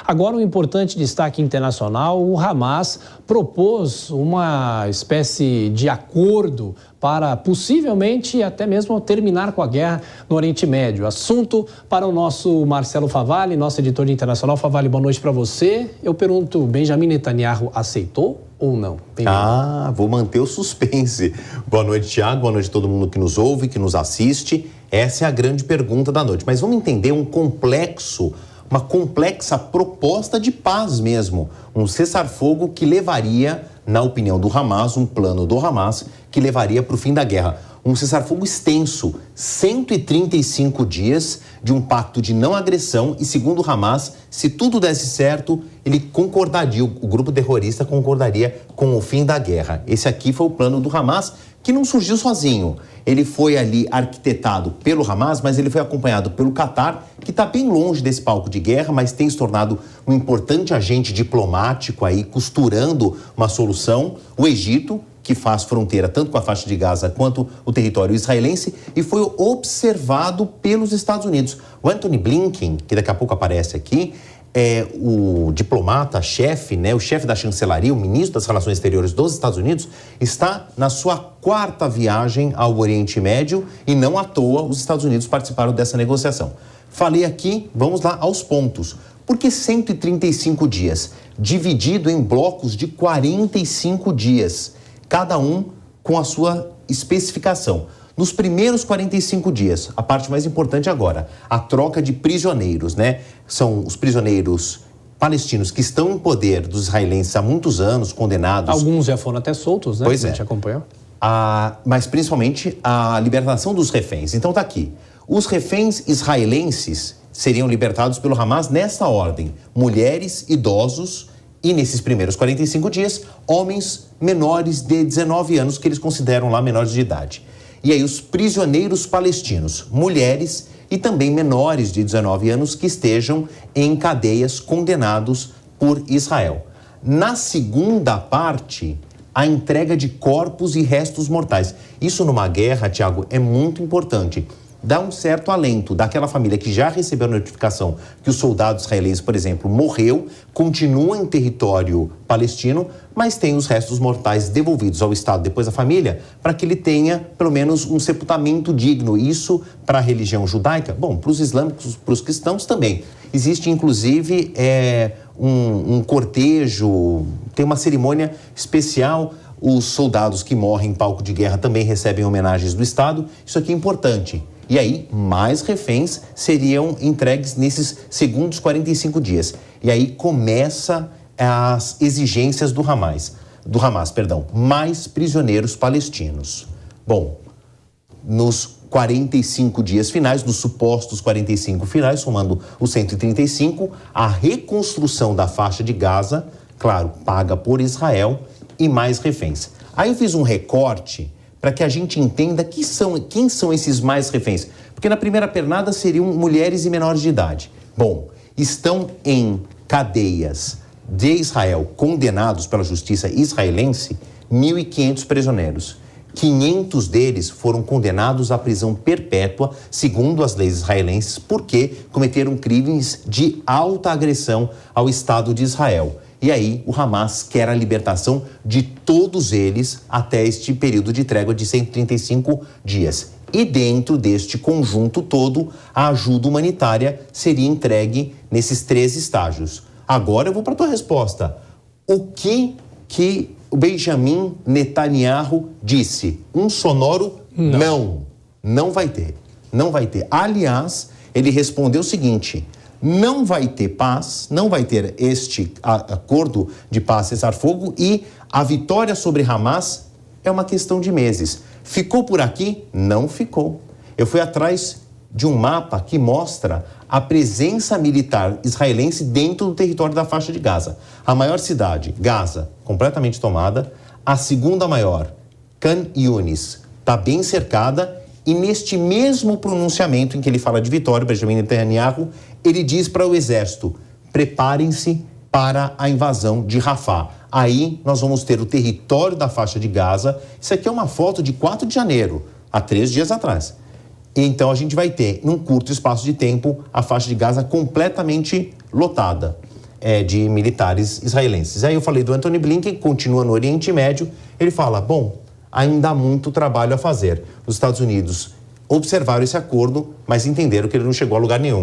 Agora, um importante destaque internacional: o Hamas propôs uma espécie de acordo para possivelmente até mesmo terminar com a guerra no Oriente Médio. Assunto para o nosso Marcelo Favalli, nosso editor de internacional. Favalli, boa noite para você. Eu pergunto, Benjamin Netanyahu aceitou ou não? Vou manter o suspense. Boa noite, Thiago. Boa noite a todo mundo que nos ouve, que nos assiste. Essa é a grande pergunta da noite. Mas vamos entender uma complexa proposta de paz mesmo. Um cessar-fogo que levaria, na opinião do Hamas, um plano do Hamas que levaria para o fim da guerra. Um cessar-fogo extenso, 135 dias de um pacto de não agressão e, segundo o Hamas, se tudo desse certo, ele concordaria, o grupo terrorista concordaria com o fim da guerra. Esse aqui foi o plano do Hamas, que não surgiu sozinho. Ele foi ali arquitetado pelo Hamas, mas ele foi acompanhado pelo Catar, que está bem longe desse palco de guerra, mas tem se tornado um importante agente diplomático aí, costurando uma solução. O Egito, que faz fronteira tanto com a faixa de Gaza quanto o território israelense, e foi observado pelos Estados Unidos. O Antony Blinken, que daqui a pouco aparece aqui, é o diplomata-chefe, o chefe da chancelaria, o ministro das Relações Exteriores dos Estados Unidos, está na sua 4ª viagem ao Oriente Médio e não à toa os Estados Unidos participaram dessa negociação. Falei aqui, vamos lá aos pontos. Por que 135 dias? Dividido em blocos de 45 dias, cada um com a sua especificação. Nos primeiros 45 dias, a parte mais importante agora, a troca de prisioneiros, São os prisioneiros palestinos que estão em poder dos israelenses há muitos anos, condenados. Alguns já foram até soltos, Pois é. A gente acompanhou. Mas principalmente a libertação dos reféns. Então tá aqui. Os reféns israelenses seriam libertados pelo Hamas nesta ordem: mulheres, idosos e, nesses primeiros 45 dias, homens menores de 19 anos, que eles consideram lá menores de idade. E aí os prisioneiros palestinos, mulheres e também menores de 19 anos que estejam em cadeias condenados por Israel. Na segunda parte, a entrega de corpos e restos mortais. Isso numa guerra, Tiago, é muito importante. Dá um certo alento daquela família que já recebeu a notificação que o soldado israelense, por exemplo, morreu, continua em território palestino, mas tem os restos mortais devolvidos ao Estado, depois à família, para que ele tenha, pelo menos, um sepultamento digno. Isso para a religião judaica? Bom, para os islâmicos, para os cristãos também. Existe, inclusive, um cortejo, tem uma cerimônia especial. Os soldados que morrem em palco de guerra também recebem homenagens do Estado. Isso aqui é importante. E aí, mais reféns seriam entregues nesses segundos 45 dias. E aí começa as exigências do Hamas, mais prisioneiros palestinos. Bom, nos 45 dias finais, nos supostos 45 finais, somando os 135, a reconstrução da faixa de Gaza, claro, paga por Israel, e mais reféns. Aí eu fiz um recorte para que a gente entenda quem são esses mais reféns. Porque na primeira pernada seriam mulheres e menores de idade. Bom, estão em cadeias de Israel, condenados pela justiça israelense, 1.500 prisioneiros. 500 deles foram condenados à prisão perpétua, segundo as leis israelenses, porque cometeram crimes de alta agressão ao Estado de Israel. E aí, o Hamas quer a libertação de todos eles até este período de trégua de 135 dias. E dentro deste conjunto todo, a ajuda humanitária seria entregue nesses 3 estágios. Agora eu vou para a tua resposta. O que o Benjamin Netanyahu disse? Um sonoro não. Não vai ter. Não vai ter. Aliás, ele respondeu o seguinte: não vai ter paz, não vai ter este acordo de paz, cessar-fogo, e a vitória sobre Hamas é uma questão de meses. Ficou por aqui? Não ficou. Eu fui atrás de um mapa que mostra a presença militar israelense dentro do território da faixa de Gaza. A maior cidade, Gaza, completamente tomada. A segunda maior, Khan Yunis, está bem cercada. E neste mesmo pronunciamento em que ele fala de vitória, Benjamin Netanyahu, ele diz para o exército: preparem-se para a invasão de Rafah. Aí nós vamos ter o território da faixa de Gaza. Isso aqui é uma foto de 4 de janeiro, há 3 dias atrás. Então a gente vai ter, num curto espaço de tempo, a faixa de Gaza completamente lotada. de militares israelenses. Aí eu falei do Antony Blinken, continua no Oriente Médio, ele fala, bom, ainda há muito trabalho a fazer. Os Estados Unidos observaram esse acordo, mas entenderam que ele não chegou a lugar nenhum.